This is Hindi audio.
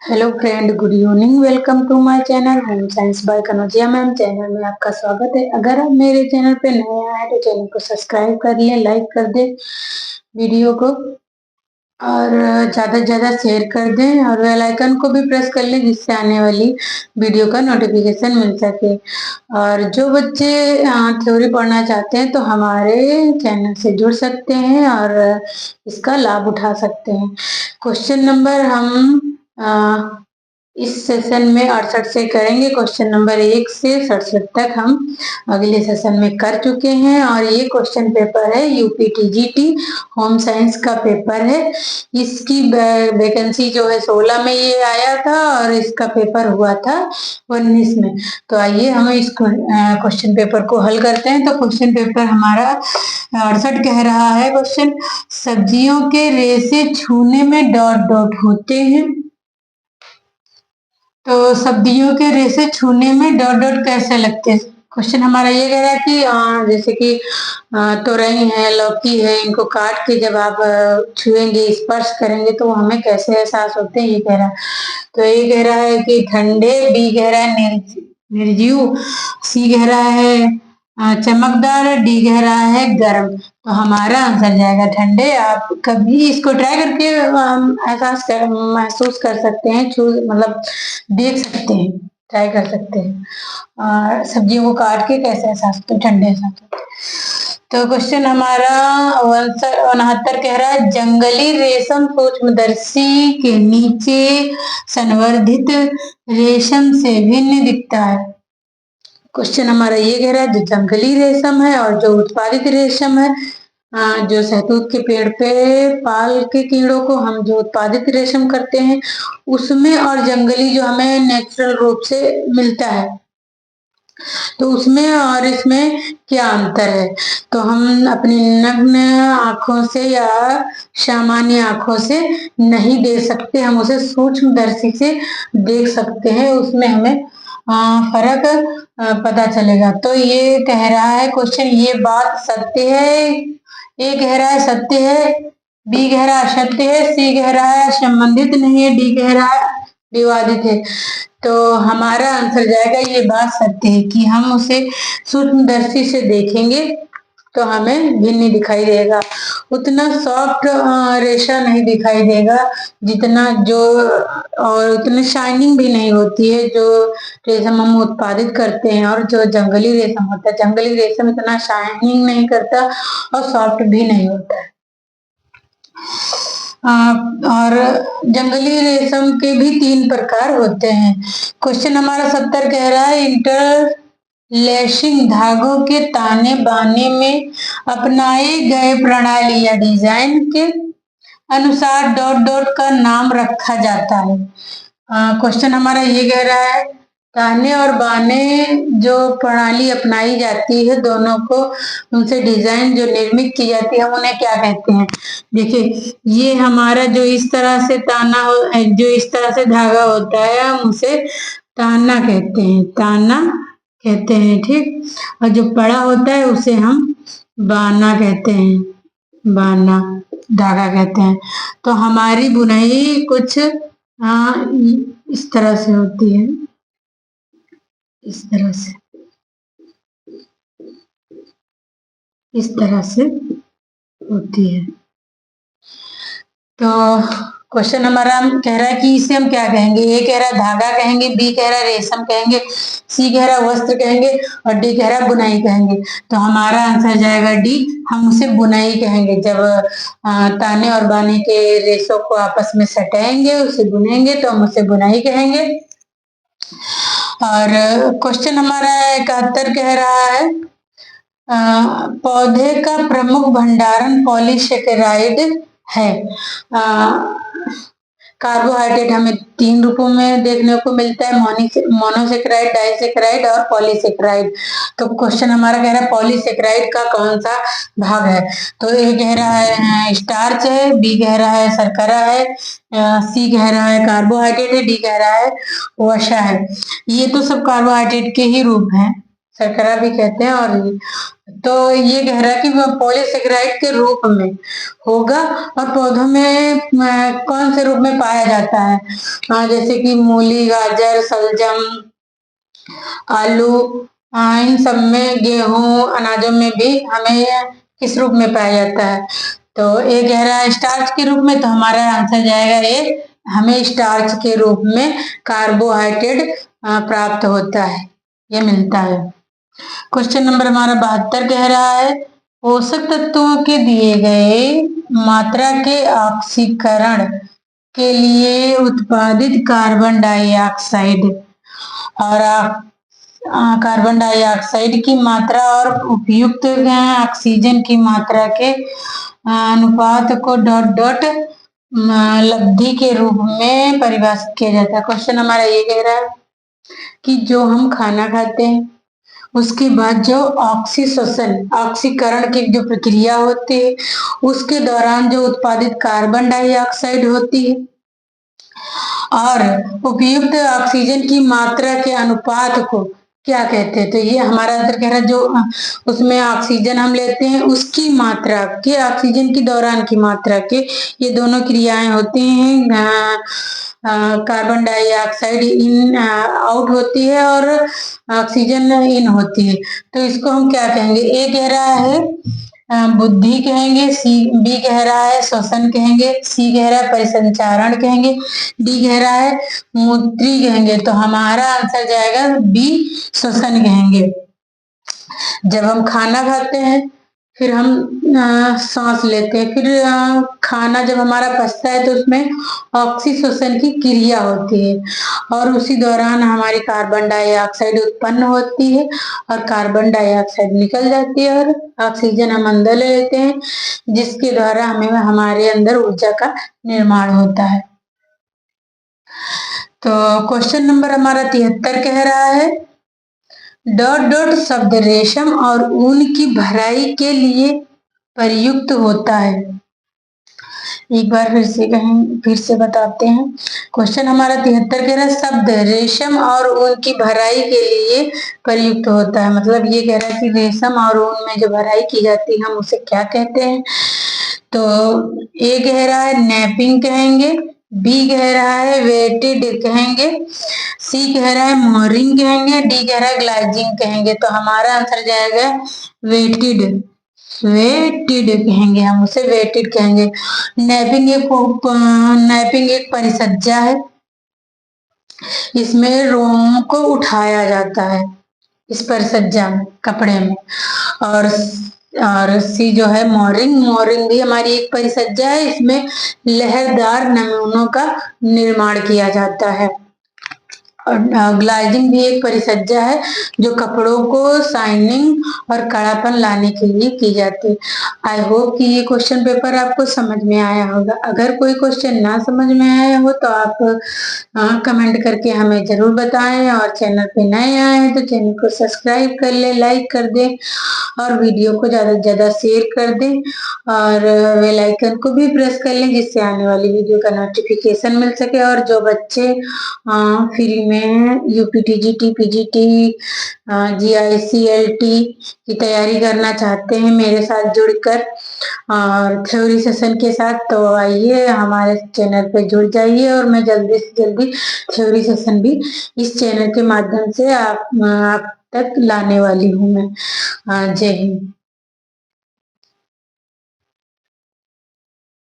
Hello friend, good evening. Welcome to my channel home science by Kanaujia ma'am. Channel में आपका स्वागत है। अगर आप मेरे चैनल पे नए आए तो चैनल को सब्सक्राइब कर ले, लाइक कर दे वीडियो को, और ज़्यादा से ज़्यादा शेयर कर दें और बेल आइकन को भी प्रेस कर लें, जिससे आने वाली वीडियो का नोटिफिकेशन मिल सके। और जो बच्चे थ्योरी पढ़ना चाहते हैं तो हमारे चैनल से जुड़ सकते हैं और इसका लाभ उठा सकते हैं। क्वेश्चन नंबर हम इस सेशन में 68 से करेंगे। क्वेश्चन नंबर 1 से 67 तक हम अगले सेशन में कर चुके हैं। और ये क्वेश्चन पेपर है यूपीटीजीटी होम साइंस का पेपर है। इसकी वैकेंसी जो है 16 में ये आया था और इसका पेपर हुआ था 19 में। तो आइए हम इस क्वेश्चन पेपर को हल करते हैं। तो क्वेश्चन पेपर हमारा 68 कह रहा है क्वेश्चन, सब्जियों के रेशे छूने में डॉट डॉट होते हैं। तो सब्जियों के रेशे छूने में डॉट डॉट कैसे लगते हैं। क्वेश्चन हमारा ये कह रहा है कि जैसे कि तोरई है, लौकी है, इनको काट के जब आप छुएंगे, स्पर्श करेंगे तो हमें कैसे एहसास होते हैं, ये कह रहा है। तो ये कह रहा है कि ठंडे, बी कह रहा है निर्जीव, सी कह रहा है चमकदार, डी कह रहा है गर्म। तो हमारा आंसर जाएगा ठंडे। आप कभी इसको ट्राई करके महसूस कर सकते हैं, मतलब देख सकते हैं, ट्राई कर सकते हैं और सब्जियों को काट के कैसे एहसास होते हैं, ठंडे एहसास होते हैं। तो क्वेश्चन हमारा 69 कह रहा है, जंगली रेशम सूक्ष्मदर्शी के नीचे संवर्धित रेशम से भिन्न दिखता है। क्वेश्चन हमारा ये कह रहा है, जो जंगली रेशम है और जो उत्पादित रेशम है, जो शहतूत के पेड़ पे पाल के कीड़ों को हम जो उत्पादित रेशम करते हैं उसमें, और जंगली जो हमें नेचुरल रूप से मिलता है, तो उसमें और इसमें क्या अंतर है। तो हम अपनी नग्न आंखों से या सामान्य आंखों से नहीं देख सकते, हम उसे सूक्ष्मदर्शी से देख सकते हैं, उसमें हमें फर्क पता चलेगा। तो ये कह रहा है क्वेश्चन, ये बात सत्य है। ए कह रहा है सत्य है, बी कह रहा है असत्य है, सी कह रहा है संबंधित नहीं है, डी कह रहा है विवादित है। तो हमारा आंसर जाएगा, ये बात सत्य है कि हम उसे सूक्ष्मदर्शी से देखेंगे तो हमें भिन्न दिखाई देगा। उतना सॉफ्ट रेशा नहीं दिखाई देगा जितना जो, और उतनी शाइनिंग भी नहीं होती है जो रेशम हम उत्पादित करते हैं। और जो जंगली रेशम होता है, जंगली रेशम इतना शाइनिंग नहीं करता और सॉफ्ट भी नहीं होता है। और जंगली रेशम के भी 3 प्रकार होते हैं। क्वेश्चन हमारा 70 कह रहा है, इंटरलैशिंग धागों के ताने बाने में अपनाए गए प्रणाली या डिजाइन के अनुसार डॉट डॉट का नाम रखा जाता है। क्वेश्चन हमारा ये कह रहा है, ताने और बाने जो प्रणाली अपनाई जाती है, दोनों को उनसे डिजाइन जो निर्मित की जाती है, हम उन्हें क्या कहते हैं। देखिए, ये हमारा जो इस तरह से ताना हो, जो इस तरह से धागा होता है, हम उसे ताना कहते हैं, ताना कहते हैं, ठीक। और जो बड़ा होता है उसे हम बाना कहते हैं, बाना धागा कहते हैं। तो हमारी बुनाई कुछ इस तरह से होती है, इस तरह से, इस तरह से होती है। तो क्वेश्चन हमारा कह रहा है कि इसे हम क्या कहेंगे। ए कह रहा है धागा कहेंगे, बी कह रहा है रेशम कहेंगे, सी कह रहा है वस्त्र कहेंगे और डी कह रहा है बुनाई कहेंगे। तो हमारा आंसर जाएगा डी, हम उसे बुनाई कहेंगे। जब ताने और बाने के रेशों को आपस में सटाएंगे, उसे बुनेंगे, तो हम उसे बुनाई कहेंगे। और क्वेश्चन हमारा 71 कह रहा है, पौधे का प्रमुख भंडारण पॉलीसेकेराइड है। कार्बोहाइड्रेट हमें 3 रूपों में देखने को मिलता है, मोनोसेकेराइड, डाइसेकेराइड और पॉलीसेकेराइड। तो क्वेश्चन हमारा कह रहा है पॉलीसेकेराइड का कौन सा भाग है। तो ए कह रहा है स्टार्च है, बी कह रहा है शर्करा है, सी कह रहा है कार्बोहाइड्रेट है, डी कह रहा है वसा है। ये तो सब कार्बोहाइड्रेट के ही रूप हैं। शर्करा भी कहते हैं। और तो ये कह रहा है कि वह पॉलीसेकेराइड के रूप में होगा और पौधों में कौन से रूप में पाया जाता है, जैसे कि मूली, गाजर, शलजम, आलू, इन सब में, गेहूं, अनाजों में भी हमें किस रूप में पाया जाता है। तो ये कह रहा है स्टार्च के रूप में, तो हमारा आंसर जाएगा ये, हमें स्टार्च के रूप में कार्बोहाइड्रेट प्राप्त होता है, ये मिलता है। क्वेश्चन नंबर हमारा 72 कह रहा है पोषक तत्वों के दिए गए मात्रा के ऑक्सीकरण के लिए उत्पादित कार्बन डाइऑक्साइड और कार्बन डाइऑक्साइड की मात्रा और उपयुक्त ऑक्सीजन की मात्रा के अनुपात को डॉट डॉट लब्धि के रूप में परिभाषित किया जाता है। क्वेश्चन हमारा ये कह रहा है कि जो हम खाना खाते हैं उसके बाद जो ऑक्सीकरण की जो प्रक्रिया होती है उसके दौरान जो उत्पादित कार्बन डाइऑक्साइड होती है और उपयुक्त ऑक्सीजन की मात्रा के अनुपात को क्या कहते हैं। तो ये हमारा आंसर कह रहा है जो उसमें ऑक्सीजन हम लेते हैं उसकी मात्रा के, ऑक्सीजन के दौरान की मात्रा के, ये दोनों क्रियाएं होती हैं। कार्बन डाइऑक्साइड इन आउट होती है और ऑक्सीजन इन होती है। तो इसको हम क्या कहेंगे, ए कह रहा है बुद्धि कहेंगे, बी कह रहा है श्वसन कहेंगे, सी कह रहा है परिसंचारण कहेंगे, डी कह रहा है मूत्री कहेंगे। तो हमारा आंसर जाएगा बी श्वसन कहेंगे। जब हम खाना खाते हैं फिर हम सांस लेते हैं, फिर खाना जब हमारा पचता है तो उसमें ऑक्सीश्वसन की क्रिया होती है और उसी दौरान हमारी कार्बन डाइऑक्साइड उत्पन्न होती है और कार्बन डाइऑक्साइड निकल जाती है और ऑक्सीजन हम अंदर ले लेते हैं, जिसके द्वारा हमें हमारे अंदर ऊर्जा का निर्माण होता है। तो क्वेश्चन नंबर हमारा 73 कह रहा है डॉट डॉट शब्द रेशम और ऊन की भराई के लिए प्रयुक्त होता है। एक बार फिर से बताते हैं। क्वेश्चन हमारा 73 कह रहा है शब्द रेशम और ऊन की भराई के लिए प्रयुक्त होता है, मतलब ये कह रहा है कि रेशम और ऊन में जो भराई की जाती है हम उसे क्या कहते हैं। तो ए कह रहा है नैपिंग कहेंगे, बी कह रहा है वेटेड कहेंगे, सी कह रहा है मोरिंग कहेंगे, डी कह रहा है ग्लाइजिंग कहेंगे। तो हमारा आंसर जाएगा वेटेड, वेटेड कहेंगे, हम उसे वेटेड कहेंगे। नैपिंग एक परिसज्जा है, इसमें रोम को उठाया जाता है इस परिसज्जा में, कपड़े में। और सी जो है मोरिंग, मोरिंग भी हमारी एक परिसज्जा है, इसमें लहरदार नमूनों का निर्माण किया जाता है। और ग्लाइजिंग भी एक परिसज्जा है जो कपड़ों को शाइनिंग और कड़ापन लाने के लिए की जाती है। आई होप कि ये क्वेश्चन पेपर आपको समझ में आया होगा। अगर कोई क्वेश्चन ना समझ में आया हो तो आप कमेंट करके हमें जरूर बताएं और चैनल पे नए आए हैं तो चैनल को सब्सक्राइब कर ले, लाइक कर दें और वीडियो को ज्यादा से ज्यादा शेयर कर दें और बेल आइकन को भी प्रेस कर लें जिससे आने वाली वीडियो का नोटिफिकेशन मिल सके। और जो बच्चे फ्री में यूपीटीजीटी, पीजीटी, जीआईसीएलटी की तैयारी करना चाहते हैं मेरे साथ जुड़कर और थ्योरी सेशन के साथ, तो आइए हमारे चैनल पे जुड़ जाइए और मैं जल्दी से जल्दी थ्योरी सेशन भी इस चैनल के माध्यम से आप तक लाने वाली हूँ मैं। जय हिंद।